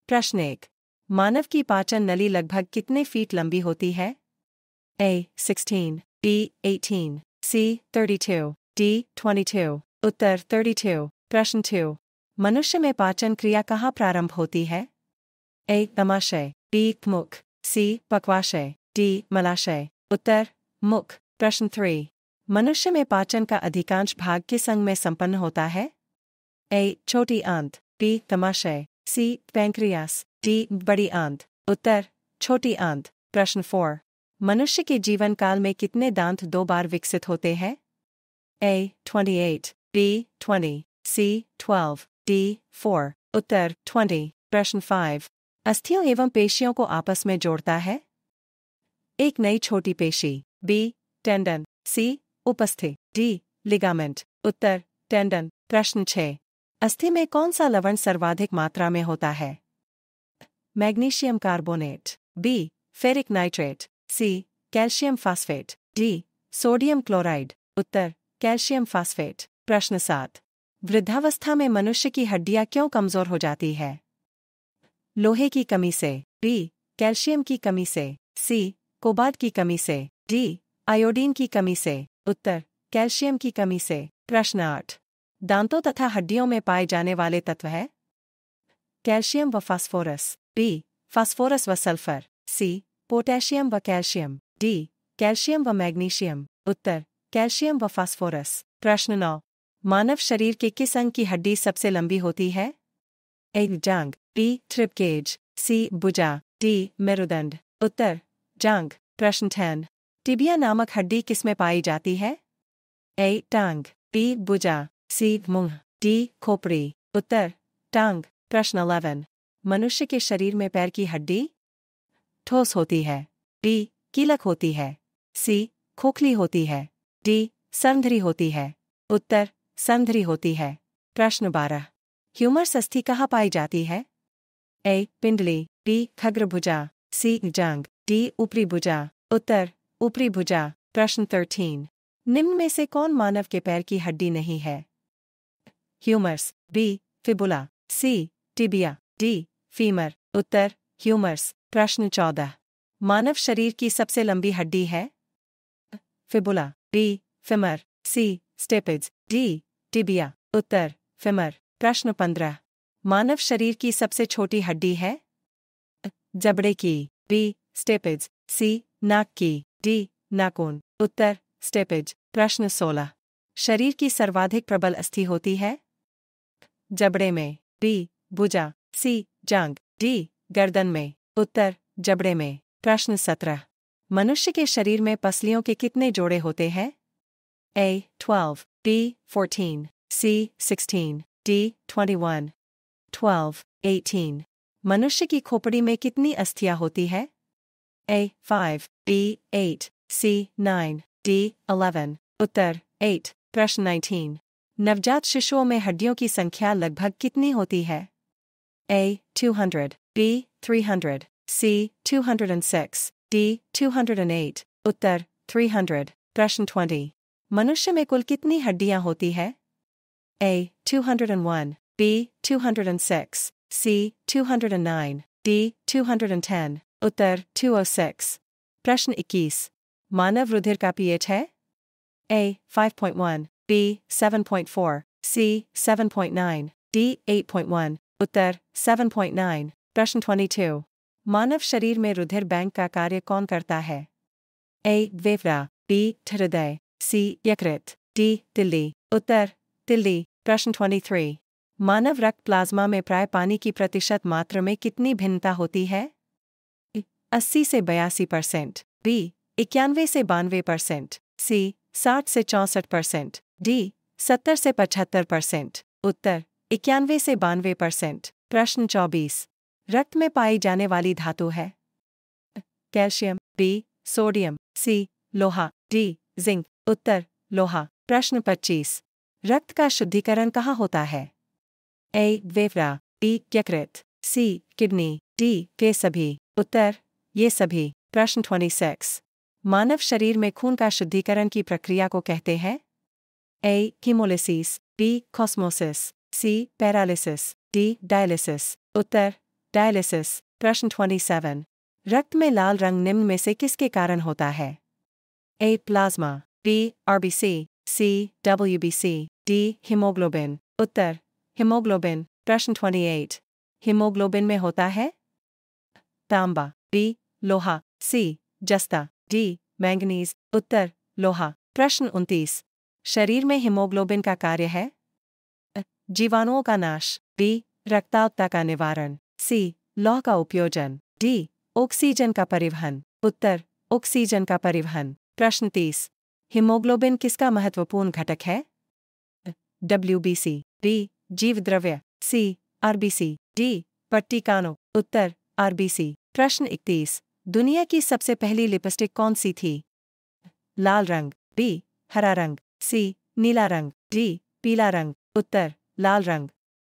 प्रश्न 1। मानव की पाचन नली लगभग कितने फीट लंबी होती है? A. 16, B. 18, C. 32, D. 22। उत्तर 32। प्रश्न 2। मनुष्य में पाचन क्रिया कहाँ प्रारंभ होती है? A. तमाशय, B. मुख, C. पक्वाशय, D. मलाशय। उत्तर मुख। प्रश्न 3। मनुष्य में पाचन का अधिकांश भाग किस अंग में संपन्न होता है? A. छोटी आंत, B. तमाशय, C. Pancreas, D. बड़ी आंत। उत्तर छोटी आंत। प्रश्न 4। मनुष्य के जीवन काल में कितने दांत 2 बार विकसित होते हैं? A. 28, B. 20, C. 12, D. 4। उत्तर 20। प्रश्न 5। अस्थियों एवं पेशियों को आपस में जोड़ता है? एक नई छोटी पेशी, B. Tendon, C. उपस्थि, D. लिगामेंट। उत्तर टेंडन। प्रश्न 6। अस्थि में कौन सा लवण सर्वाधिक मात्रा में होता है? Magnesium carbonate, B. Ferric nitrate, C. Calcium phosphate, D. Sodium chloride. उत्तर कैल्शियम फास्फेट। प्रश्न 7। वृद्धावस्था में मनुष्य की हड्डियां क्यों कमजोर हो जाती है? लोहे की कमी से, B. कैल्शियम की कमी से, C. कोबाल्ट की कमी से, D. आयोडीन की कमी से। उत्तर कैल्शियम की कमी से। प्रश्न 8। दांतों तथा हड्डियों में पाए जाने वाले तत्व है? कैल्शियम व फास्फोरस, B. फास्फोरस व सल्फर, C. पोटेशियम व कैल्शियम, D. कैल्शियम व मैग्नीशियम। उत्तर कैल्शियम व फास्फोरस। प्रश्न 9। मानव शरीर के किस अंग की हड्डी सबसे लंबी होती है? A. जांघ, B. Ribcage, C. भुजा, D. मेरुदंड। उत्तर जांघ। प्रश्न 10। टिबिया नामक हड्डी किसमें पाई जाती है? A. टांग, B. भुजा, C. मुंह, D. खोपड़ी। उत्तर टांग। प्रश्न 11। मनुष्य के शरीर में पैर की हड्डी ठोस होती है, B. कीलक होती है, C. खोखली होती है, D. संधरी होती है। उत्तर संधरी होती है। प्रश्न 12। ह्यूमरस अस्थि कहाँ पाई जाती है? A. पिंडली, B. खग्रभुजा, C. जांघ, D. ऊपरी भुजा। उत्तर ऊपरी भुजा। प्रश्न 13। निम्न में से कौन मानव के पैर की हड्डी नहीं है? Humerus, B. Fibula, C. Tibia, D. Femur. उत्तर ह्यूमरस। प्रश्न 14। मानव शरीर की सबसे लंबी हड्डी है? Fibula, B. Femur, C. Stapes, D. Tibia. उत्तर फिमर। प्रश्न 15। मानव शरीर की सबसे छोटी हड्डी है? जबड़े की, B. Stapes, C. नाक की, D. नाखून। उत्तर स्टेपिज। प्रश्न 16। शरीर की सर्वाधिक प्रबल अस्थि होती है? जबड़े में, B. भुजा, C. जांघ, D. गर्दन में। उत्तर जबड़े में। प्रश्न 17। मनुष्य के शरीर में पसलियों के कितने जोड़े होते हैं? A. 12, B. 14, C. 16, D. 21, 12, 18। मनुष्य की खोपड़ी में कितनी अस्थियां होती है? A. 5, B. 8, C. 9, D. 11। उत्तर 8। प्रश्न 19। नवजात शिशुओं में हड्डियों की संख्या लगभग कितनी होती है? A. 200, B. 300, C. 206, D. 208। उत्तर 300। प्रश्न 20। मनुष्य में कुल कितनी हड्डियां होती है? A. 201, B. 206, C. 209, D. 210। उत्तर 206। प्रश्न 21। मानव रुधिर का pH है? A. 5.1, B. 7.4, C. 7.9, D. 8.1। उत्तर 7.9। प्रश्न 22। मानव शरीर में रुधिर बैंक का कार्य कौन करता है? A. फेफड़ा, B. हृदय, C. यकृत, D. तिल्ली। उत्तर तिल्ली। प्रश्न 23। मानव रक्त प्लाज्मा में प्राय पानी की प्रतिशत मात्रा में कितनी भिन्नता होती है? 80 से 82%, B. 91 से 92%, C. 60 से 64%, D. 70 से 75%। उत्तर 91 से 92%। प्रश्न 24। रक्त में पाई जाने वाली धातु है? Calcium, B. Sodium, C. लोहा, D. जिंक। उत्तर लोहा। प्रश्न 25। रक्त का शुद्धिकरण कहाँ होता है? A. फेफड़ा, B. यकृत, C. Kidney, D. के सभी। उत्तर ये सभी। प्रश्न 26। मानव शरीर में खून का शुद्धिकरण की प्रक्रिया को कहते हैं? A. Haemolysis, B. कॉस्मोसिस, C. Paralysis, D. Dialysis. Uttar dialysis. प्रश्न 27। रक्त में लाल रंग निम्न में से किसके कारण होता है? A. Plasma, B. RBC, C. WBC, D. Haemoglobin. Uttar haemoglobin. प्रश्न 28। हीमोग्लोबिन में होता है तांबा, B. लोहा, C. जस्ता, D. मैंगनीज। उत्तर लोहा। प्रश्न 29। शरीर में हीमोग्लोबिन का कार्य है जीवाणुओं का नाश, B. रक्ताल्पता का निवारण, C. लौह का उपयोजन, D. ऑक्सीजन का परिवहन। उत्तर ऑक्सीजन का परिवहन। प्रश्न 30। हीमोग्लोबिन किसका महत्वपूर्ण घटक है? WBC, B. जीवद्रव्य, C. RBC, D. पट्टिकाणु। उत्तर RBC। प्रश्न 31। दुनिया की सबसे पहली लिपस्टिक कौन सी थी? लाल रंग, B. हरा रंग, C. नीला रंग, D. पीला रंग। उत्तर लाल रंग।